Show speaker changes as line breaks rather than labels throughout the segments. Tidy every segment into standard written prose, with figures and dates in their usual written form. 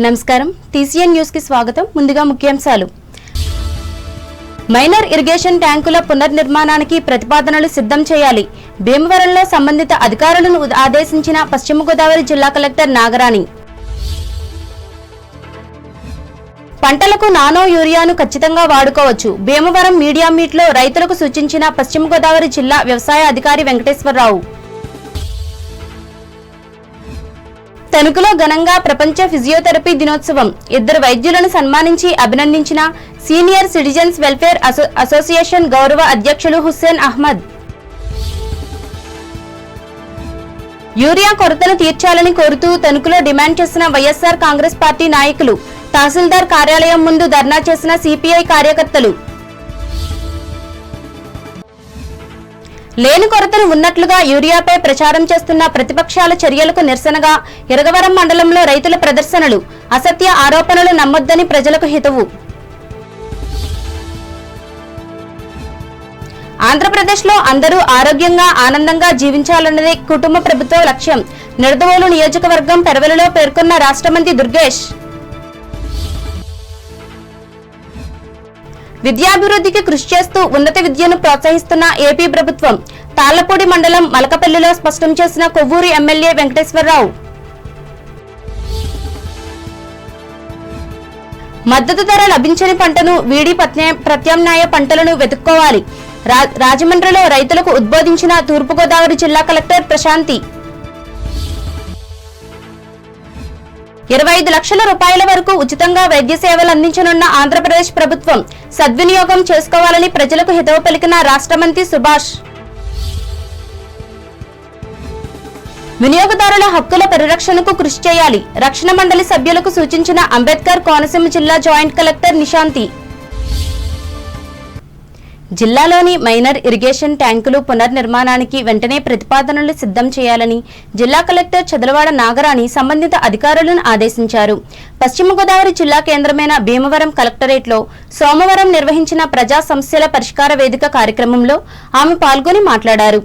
నమస్కారం TCN news కి స్వాగతం. ముందుగా ముఖ్యాంశాలు. మైనర్ ఇరిగేషన్ ట్యాంకుల పునర్నిర్మాణానికి ప్రతిపాదనలు సిద్ధం చేయాలి. భీమవరంలో సంబంధిత అధికారులను ఆదేశించిన పశ్చిమ గోదావరి జిల్లా కలెక్టర్ నాగరాణి. పంటలకు నానో యూరియాను ఖచ్చితంగా వాడుకోవచ్చు. భీమవరం మీడియా మీట్లో రైతులకు సూచించిన పశ్చిమ గోదావరి జిల్లా వ్యవసాయ అధికారి వెంకటేశ్వరరావు. తణుకులో ఘనంగా ప్రపంచ ఫిజియోథెరపీ దినోత్సవం. 2 వైద్యులను సన్మానించి అభినందించిన సీనియర్ సిటిజన్స్ వెల్ఫేర్ అసోసియేషన్ గౌరవ అధ్యక్షులు హుస్సేన్ అహ్మద్. యూరియా కొరతను తీర్చాలని కోరుతూ తణుకులో డిమాండ్ చేసిన వైఎస్ఆర్ కాంగ్రెస్ పార్టీ నాయకులు. తహసీల్దార్ కార్యాలయం ముందు ధర్నా చేసిన సిపిఐ కార్యకర్తలు. లేని కొరతను ఉన్నట్లుగా యూరియాపై ప్రచారం చేస్తున్న ప్రతిపక్షాల చర్యలకు నిరసనగా ఇరగవరం మండలంలో రైతుల ప్రదర్శనలు. అసత్య ఆరోపణలు నమ్మొద్దని ప్రజలకు హితవు. ఆంధ్రప్రదేశ్లో అందరూ ఆరోగ్యంగా ఆనందంగా జీవించాలన్నదే కుటుంబ ప్రభుత్వ లక్ష్యం. నిడదవోలు నియోజకవర్గం పెరవెలలో పేర్కొన్న రాష్ట్ర మంత్రి దుర్గేష్. విద్యాభివృద్ధికి కృషి చేస్తూ ఉన్నత విద్యను ప్రోత్సహిస్తున్న ఏపీ ప్రభుత్వం. తాళ్లపూడి మండలం మలకపల్లిలో స్పష్టం చేసిన కొవ్వూరు ఎమ్మెల్యే వెంకటేశ్వరరావు. మద్దతు ధర లభించని పంటను వీడి ప్రత్యామ్నాయ పంటలను వెతుక్కోవాలి. రాజమండ్రిలో రైతులకు ఉద్బోధించిన తూర్పుగోదావరి జిల్లా కలెక్టర్ ప్రశాంతి. 25 లక్షల రూపాయల వరకు ఉచితంగా వైద్య సేవలు అందించనున్న ఆంధ్రప్రదేశ్ ప్రభుత్వం. సద్వినియోగం చేసుకోవాలని ప్రజలకు హితవు పలికిన రాష్ట్ర మంత్రి సుభాష్. వినియోగదారుల హక్కుల పరిరక్షణకు కృషి చేయాలి. రక్షణ మండలి సభ్యులకు సూచించిన అంబేద్కర్ కోనసీమ జిల్లా జాయింట్ కలెక్టర్ నిశాంతి. జిల్లాలోని మైనర్ ఇరిగేషన్ ట్యాంకులు పునర్నిర్మాణానికి వెంటనే ప్రతిపాదనలు సిద్ధం చేయాలని జిల్లా కలెక్టర్ చదలవాడ నాగరాణి సంబంధిత అధికారులను ఆదేశించారు. పశ్చిమ గోదావరి జిల్లా కేంద్రమైన భీమవరం కలెక్టరేట్లో సోమవారం నిర్వహించిన ప్రజా సమస్యల పరిష్కార వేదిక కార్యక్రమంలో ఆమె పాల్గొని మాట్లాడారు.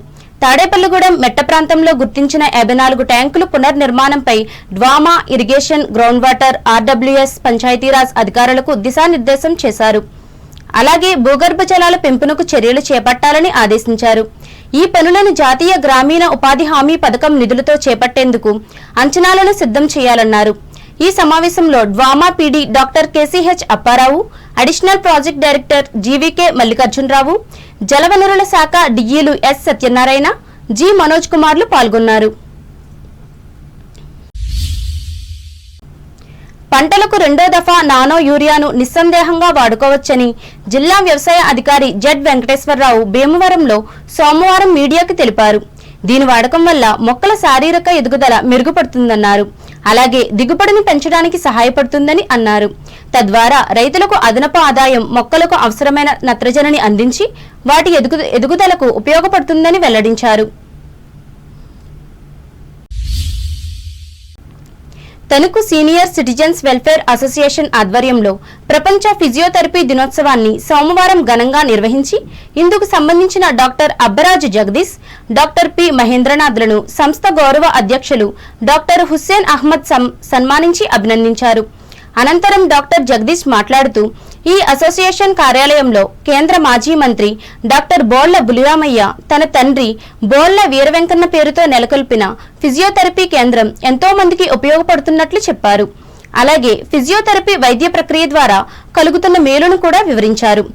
తాడేపల్లిగూడెం మెట్ట ప్రాంతంలో గుర్తించిన 54 ట్యాంకులు పునర్నిర్మాణంపై DWAMA, irrigation, ground water, RWS, Panchayati Raj అధికారులకు దిశానిర్దేశం చేశారు. అలాగే భూగర్భ జలాల పెంపునకు చర్యలు చేపట్టాలని ఆదేశించారు. ఈ పనులను జాతీయ గ్రామీణ ఉపాధి హామీ పథకం నిధులతో చేపట్టేందుకు అంచనాలను సిద్ధం చేయాలన్నారు. ఈ సమావేశంలో DWMA PD doctor KCH Apparao, additional project director GVK Mallikarjunarao, జలవనరుల శాఖ డిఈలు ఎస్ సత్యనారాయణ, జి మనోజ్ కుమార్లు పాల్గొన్నారు. పంటలకు 2వ దఫా నానో యూరియాను నిస్సందేహంగా వాడుకోవచ్చని జిల్లా వ్యవసాయ అధికారి జెడ్ వెంకటేశ్వరరావు భీమవరంలో సోమవారం మీడియాకు తెలిపారు. దీని వాడకం వల్ల మొక్కల శారీరక ఎదుగుదల మెరుగుపడుతుందన్నారు. అలాగే దిగుబడిని పెంచడానికి సహాయపడుతుందని అన్నారు. తద్వారా రైతులకు అదనపు ఆదాయం, మొక్కలకు అవసరమైన నత్రజనిని అందించి వాటి ఎదుగుదలకు ఉపయోగపడుతుందని వెల్లడించారు. Tanuku senior citizens welfare association ఆధ్వర్యంలో ప్రపంచ ఫిజియోథెరపీ దినోత్సవాన్ని సోమవారం ఘనంగా నిర్వహించి ఇందుకు సంబంధించిన doctor Abbaraju Jagadish, doctor P మహేంద్రనాథ్లను సంస్థ గౌరవ అధ్యక్షులు డాక్టర్ హుస్సేన్ అహ్మద్ సన్మానించి అభినందించారు. అనంతరం డాక్టర్ జగదీష్ మాట్లాడుతూ ఈ అసోసియేషన్ కార్యాలయంలో కేంద్ర మాజీ మంత్రి డాక్టర్ బోళ్ల బులిరామయ్య తన తండ్రి బోళ్ల వీరవెంకన్న పేరుతో నెలకొల్పిన ఫిజియోథెరపీ కేంద్రం ఎంతో మందికి ఉపయోగపడుతున్నట్లు చెప్పారు. అలాగే ఫిజియోథెరపీ వైద్య ప్రక్రియ ద్వారా కలుగుతున్న మేలును కూడా వివరించారు.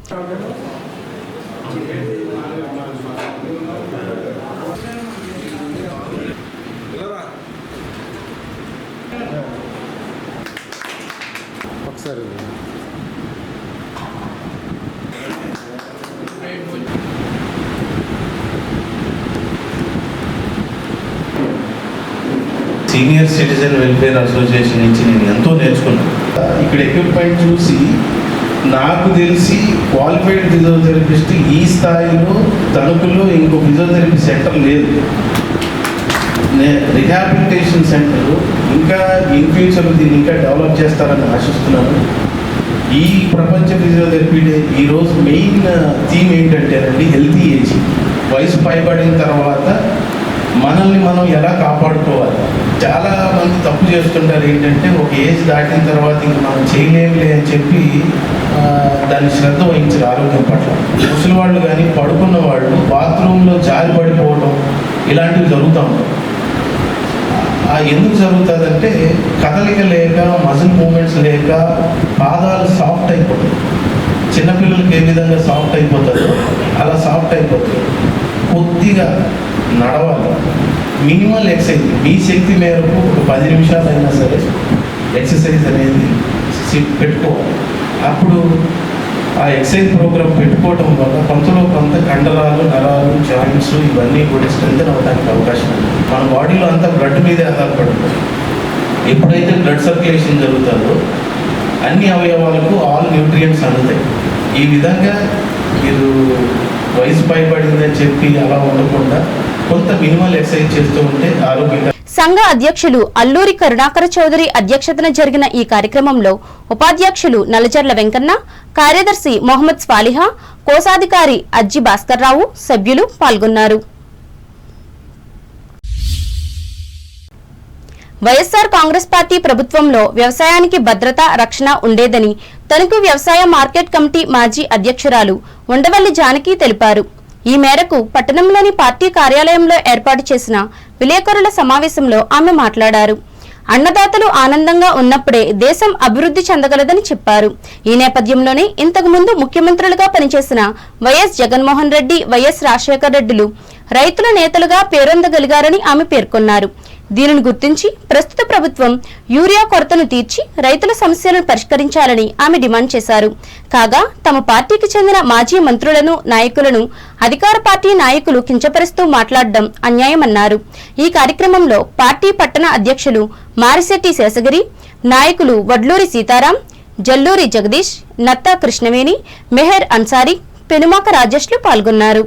సీనియర్ సిటిజన్ వెల్ఫేర్ అసోసియేషన్ నుంచి నేను ఎంతో నేర్చుకున్నాను. ఇక్కడ ఎక్విప్మెంట్ చూసి నాకు తెలిసి క్వాలిఫైడ్ ఫిజియోథెరపిస్ట్ ఈ స్థాయిలో తణుకులో ఇంకో ఫిజియోథెరపీ సెంటర్ లేదు. రిహాబిలిటేషన్ సెంటర్ ఇంకా ఇన్ ఫ్యూచర్లో దీన్ని ఇంకా డెవలప్ చేస్తారని ఆశిస్తున్నాను. ఈ ప్రపంచ ఫిజియోథెరపీ డే ఈరోజు మెయిన్ థీమ్ ఏంటంటేనండి హెల్తీ ఏజింగ్. వయసు పైబడిన తర్వాత మనల్ని మనం ఎలా కాపాడుకోవాలి. చాలా మంది తప్పు చేస్తుంటారు ఏంటంటే, ఒక ఏజ్ దాటిన తర్వాత ఇంక మనం చేయలేములే అని చెప్పి దాన్ని శ్రద్ధ వహించారు ఆరోగ్యం పట్ల. ముసలి వాళ్ళు కానీ పడుకున్న వాళ్ళు బాత్రూంలో జారి పడిపోవడం ఇలాంటివి జరుగుతూ ఉంటాయి. ఎందుకు జరుగుతుందంటే కదలిక లేక, మజిల్ మూమెంట్స్ లేక పాదాలు సాఫ్ట్ అయిపోతాయి. చిన్నపిల్లలకి ఏ విధంగా సాఫ్ట్ అయిపోతుందో అలా సాఫ్ట్ అయిపోతుంది. కొద్దిగా నడవాలి, మినిమల్ ఎక్సర్సైజ్, మీ శక్తి మేరకు ఒక 10 నిమిషాలు అయినా సరే ఎక్సర్సైజ్ అనేది పెట్టుకోవాలి. అప్పుడు ఆ ఎక్సర్సైజ్ ప్రోగ్రామ్ పెట్టుకోవటం వల్ల కొంతలో కొంత కండరాలు, నరాలు, జాయింట్స్ ఇవన్నీ కూడా స్ట్రెంథెన్ అవ్వడానికి అవకాశం ఉంది. మన బాడీలో అంతా బ్లడ్ మీదే ఆధారపడుతుంది. ఎప్పుడైతే బ్లడ్ సర్క్యులేషన్ జరుగుతుందో అన్ని అవయవాలకు ఆల్ న్యూట్రియంట్స్ అందుతాయి. ఈ విధంగా మీరు వయసు పైబడిందని చెప్పి అలా ఉండకుండా కొంత మినిమల్ ఎక్సర్సైజ్ చేస్తూ ఉంటే ఆరోగ్యంగా.
సంఘ అధ్యక్షులు అల్లూరి కరుణాకర చౌదరి అధ్యక్షతన జరిగిన ఈ కార్యక్రమంలో ఉపాధ్యక్షులు నల్లజర్ల వెంకన్న, కార్యదర్శి మొహమ్మద్ స్వాలిహా, కోశాధికారి అజ్జి భాస్కర్ రావు, సభ్యులు పాల్గొన్నారు. వైఎస్ఆర్ కాంగ్రెస్ పార్టీ ప్రభుత్వంలో వ్యవసాయానికి భద్రత, రక్షణ ఉండేదని తణుకు వ్యవసాయ మార్కెట్ కమిటీ మాజీ అధ్యక్షురాలు ఉండవల్లి జానకి తెలిపారు. ఈ మేరకు పట్టణంలోని పార్టీ కార్యాలయంలో ఏర్పాటు చేసిన విలేకరుల సమావేశంలో ఆమె మాట్లాడారు. అన్నదాతలు ఆనందంగా ఉన్నప్పుడే దేశం అభివృద్ధి చెందగలదని చెప్పారు. ఈ నేపథ్యంలోనే ఇంతకు ముందు ముఖ్యమంత్రులుగా పనిచేసిన వైఎస్ జగన్మోహన్ రెడ్డి, వైఎస్ రాజశేఖర్ రెడ్డిలు రైతుల నేతలుగా పేరొందగలిగారని ఆమె పేర్కొన్నారు. దీనిని గుర్తించి ప్రస్తుత ప్రభుత్వం యూరియా కొరతను తీర్చి రైతుల సమస్యలను పరిష్కరించాలని ఆమె డిమాండ్ చేశారు. కాగా తమ పార్టీకి చెందిన మాజీ మంత్రులను, నాయకులను అధికార పార్టీ నాయకులు కించపరుస్తూ మాట్లాడడం అన్యాయమన్నారు. ఈ కార్యక్రమంలో పార్టీ పట్టణ అధ్యక్షులు మారిశెట్టి శేషగిరి, నాయకులు వడ్లూరి సీతారాం, జల్లూరి జగదీష్, నత్తా కృష్ణవేణి, మెహర్ అన్సారీ, పెనుమాక రాజేష్లు పాల్గొన్నారు.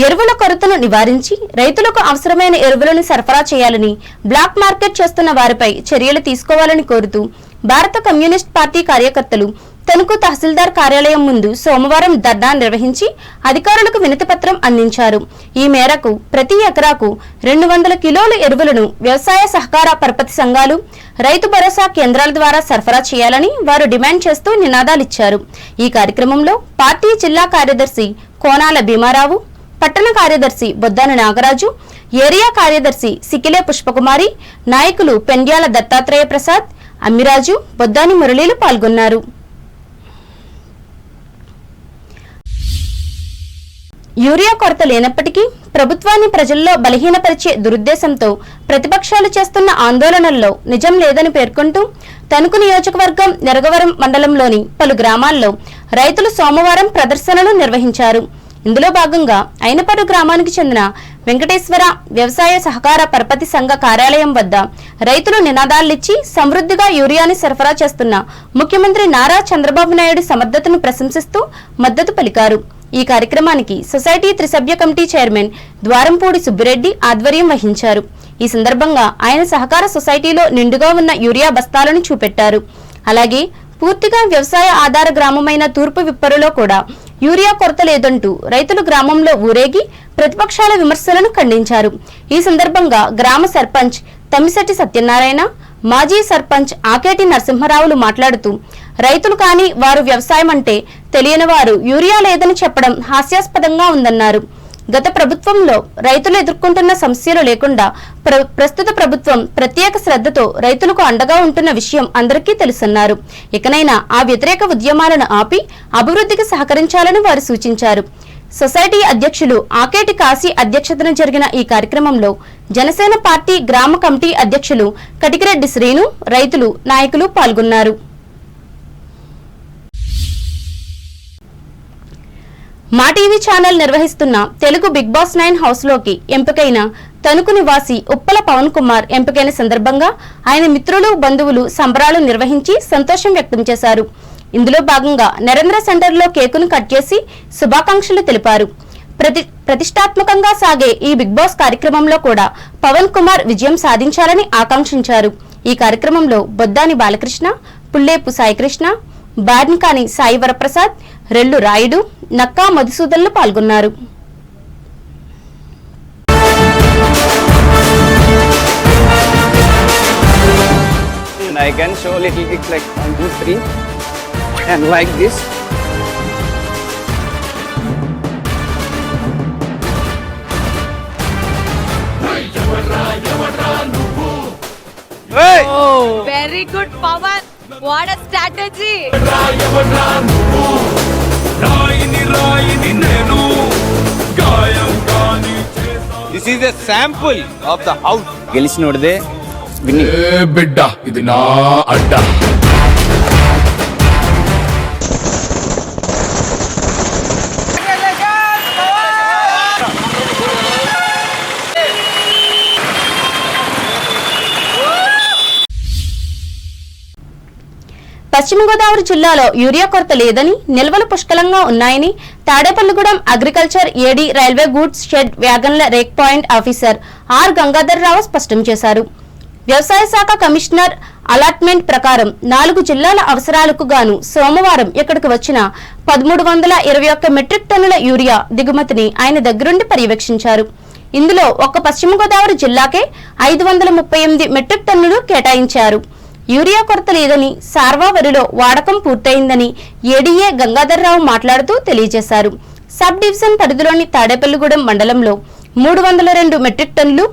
ఎరువుల కొరతను నివారించి రైతులకు అవసరమైన ఎరువులను సరఫరా చేయాలని, బ్లాక్ మార్కెట్ చేస్తున్న వారిపై చర్యలు తీసుకోవాలని కోరుతూ భారత కమ్యూనిస్ట్ పార్టీ కార్యకర్తలు తణుకు తహసీల్దార్ కార్యాలయం ముందు సోమవారం ధర్నా నిర్వహించి అధికారులకు వినతిపత్రం అందించారు. ఈ మేరకు ప్రతి ఎకరాకు 200 కిలోల ఎరువులను వ్యవసాయ సహకార పరపతి సంఘాలు, రైతు భరోసా కేంద్రాల ద్వారా సరఫరా చేయాలని వారు డిమాండ్ చేస్తూ నినాదాలిచ్చారు. ఈ కార్యక్రమంలో పార్టీ జిల్లా కార్యదర్శి కోనాల భీమారావు, పట్టణ కార్యదర్శి బొద్దాన నాగరాజు, ఏరియా కార్యదర్శి సికిలే పుష్పకుమారి, నాయకులు పెండ్యాల దత్తాత్రేయ ప్రసాద్, అమ్మిరాజు, బొద్దాని మురళీలు పాల్గొన్నారు. యూరియా కొరత లేనప్పటికీ ప్రభుత్వాన్ని ప్రజల్లో బలహీనపరిచే దురుద్దేశంతో ప్రతిపక్షాలు చేస్తున్న ఆందోళనల్లో నిజం లేదని పేర్కొంటూ తణుకు నియోజకవర్గం నెరగవరం మండలంలోని పలు గ్రామాల్లో రైతులు సోమవారం ప్రదర్శనలు నిర్వహించారు. ఇందులో భాగంగా అయినపడు గ్రామానికి చెందిన వెంకటేశ్వర వ్యవసాయ సహకార పరపతి సంఘ కార్యాలయం వద్ద రైతులు నినాదాలిచ్చి సమృద్ధిగా యూరియాని సరఫరా చేస్తున్న ముఖ్యమంత్రి నారా చంద్రబాబు నాయుడు సమర్థతను ప్రశంసిస్తూ మద్దతు పలికారు. ఈ కార్యక్రమానికి సొసైటీ త్రిసభ్య కమిటీ చైర్మన్ ద్వారంపూడి సుబ్బిరెడ్డి ఆధ్వర్యం వహించారు. ఈ సందర్భంగా ఆయన సహకార సొసైటీలో నిండుగా ఉన్న యూరియా బస్తాలను చూపెట్టారు. అలాగే పూర్తిగా వ్యవసాయ ఆధార గ్రామమైన తూర్పు విప్పరులో కూడా యూరియా కొరత లేదంటూ రైతులు గ్రామంలో ఊరేగి ప్రతిపక్షాల విమర్శలను ఖండించారు. ఈ సందర్భంగా గ్రామ సర్పంచ్ తమ్మిశెట్టి సత్యనారాయణ, మాజీ సర్పంచ్ ఆకేటి నరసింహరావులు మాట్లాడుతూ రైతులు కానీ వారు వ్యవసాయం అంటే తెలియని వారు యూరియా లేదని చెప్పడం హాస్యాస్పదంగా ఉందన్నారు. గత ప్రభుత్వంలో రైతులు ఎదుర్కొంటున్న సమస్యలు లేకుండా ప్రస్తుత ప్రభుత్వం ప్రత్యేక శ్రద్ధతో రైతులకు అండగా ఉంటున్న విషయం అందరికీ తెలుసన్నారు. ఇకనైనా ఆ వ్యతిరేక ఉద్యమాలను ఆపి అభివృద్ధికి సహకరించాలని వారు సూచించారు. సొసైటీ అధ్యక్షులు ఆకేటి కాశీ అధ్యక్షతన జరిగిన ఈ కార్యక్రమంలో జనసేన పార్టీ గ్రామ కమిటీ అధ్యక్షులు కటికిరెడ్డి శ్రీను, రైతులు, నాయకులు పాల్గొన్నారు. మా టీవీ ఛానల్ నిర్వహిస్తున్న తెలుగు బిగ్ బాస్ 9 హౌస్ లోకి ఎంపికైన తణుకు నివాసి ఉప్పల పవన్ కుమార్ ఎంపికైన సందర్భంగా ఆయన మిత్రులు, బంధువులు సంబరాలు నిర్వహించి సంతోషం వ్యక్తం చేశారు. ఇందులో భాగంగా నరేంద్ర సెంటర్లో కేకును కట్ చేసి శుభాకాంక్షలు తెలిపారు. ప్రతిష్టాత్మకంగా సాగే ఈ బిగ్ బాస్ కార్యక్రమంలో కూడా పవన్ కుమార్ విజయం సాధించాలని ఆకాంక్షించారు. ఈ కార్యక్రమంలో బొద్దాని బాలకృష్ణ, పుల్లేపు సాయికృష్ణ, బార్నికాని సాయి వరప్రసాద్, రెల్లు రాయుడు, నక్కా మధుసూదన్లు పాల్గొన్నారు.
I can show little tricks like 1, 2, 3 and like this. Hey!
Oh, very good, Pawan. What a strategy.
This is a sample of the house. గెలిచినోడిదే విన్నింగ్.
బిడ్డ ఇది నా అడ్డ.
పశ్చిమ గోదావరి జిల్లాలో యూరియా కొరత లేదని, నిల్వలు పుష్కలంగా ఉన్నాయని Tadepalligudem agriculture AD railway goods shed వ్యాగన్ల rake point officer R Gangadhar Rao స్పష్టం చేశారు. వ్యవసాయ శాఖ కమిషనర్ అలాట్మెంట్ ప్రకారం 4 జిల్లాల అవసరాలకు గాను సోమవారం ఇక్కడికి వచ్చిన 1321 మెట్రిక్ టన్నుల యూరియా దిగుమతిని ఆయన దగ్గరుండి పర్యవేక్షించారు. ఇందులో ఒక్క పశ్చిమ గోదావరి జిల్లాకే 538 మెట్రిక్ టన్నులు కేటాయించారు. యూరియా కొరత లేదని, సార్వా వరిలో వాడకం పూర్తయిందని ఏడీఏ గంగాధర్రావు మాట్లాడుతూ తెలియజేశారు. సబ్ డివిజన్ పరిధిలోని తాడేపల్లిగూడెం మండలంలో 302 మెట్రిక్ టన్నులు,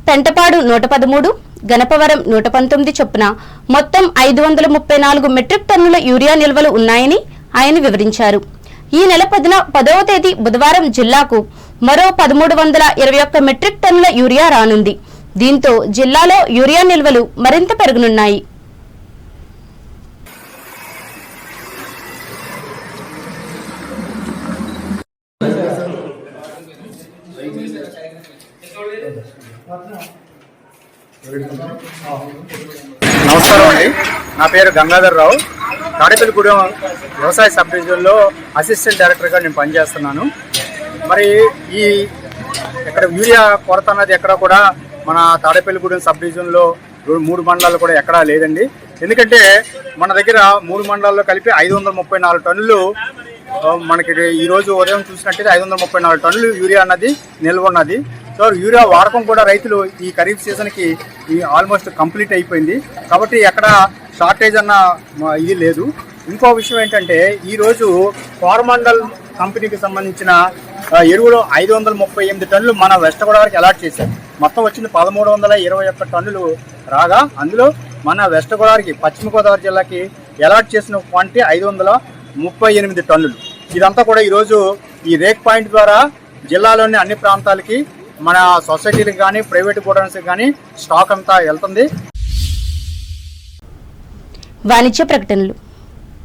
పెంటపాడు 113, గణపవరం 119 చొప్పున మొత్తం 534 మెట్రిక్ టన్నుల యూరియా నిల్వలు ఉన్నాయని ఆయన వివరించారు. ఈ నెల 10వ తేదీ బుధవారం జిల్లాకు మరో 1321 మెట్రిక్ టన్నుల యూరియా రానుంది. దీంతో జిల్లాలో యూరియా నిల్వలు మరింత పెరగనున్నాయి.
నమస్కారం అండి, నా పేరు గంగాధర్రావు. తాడేపల్లిగూడెం వ్యవసాయ సబ్ డివిజన్లో అసిస్టెంట్ డైరెక్టర్గా నేను పనిచేస్తున్నాను. మరి ఈ ఇక్కడ యూరియా కొరత అన్నది ఎక్కడ కూడా మన తాడేపల్లిగూడెం సబ్ డివిజన్లో 3 మండలాలు కూడా ఎక్కడా లేదండి. ఎందుకంటే మన దగ్గర 3 మండలాల్లో కలిపి 534 టన్నులు మనకి ఈరోజు ఉదయం చూసినట్టయితే 534 టన్నులు యూరియా అన్నది నిల్వ ఉన్నది. సో యూరియా వాడకం కూడా రైతులు ఈ ఖరీఫ్ సీజన్కి ఆల్మోస్ట్ కంప్లీట్ అయిపోయింది. కాబట్టి ఎక్కడ షార్టేజ్ అన్న ఇది లేదు. ఇంకో విషయం ఏంటంటే ఈరోజు కోరమండల్ కంపెనీకి సంబంధించిన ఎరువులు 538 టన్నులు మన వెస్ట్ గోదావరికి అలాట్ చేశారు. మొత్తం వచ్చింది 1321 టన్నులు రాగా, అందులో మన వెస్ట్ గోదావరికి పశ్చిమ గోదావరి జిల్లాకి అలాట్ చేసిన క్వాంటిటీ 538 టన్నులు. ఇదంతా కూడా ఈరోజు ఈ రేక్ పాయింట్ ద్వారా జిల్లాలోని అన్ని ప్రాంతాలకి, మన సొసైటీలకు కానీ ప్రైవేట్ గోడౌన్స్కి కానీ స్టాక్ అంతా వెళ్తుంది.
వాణిజ్య ప్రకటనలు.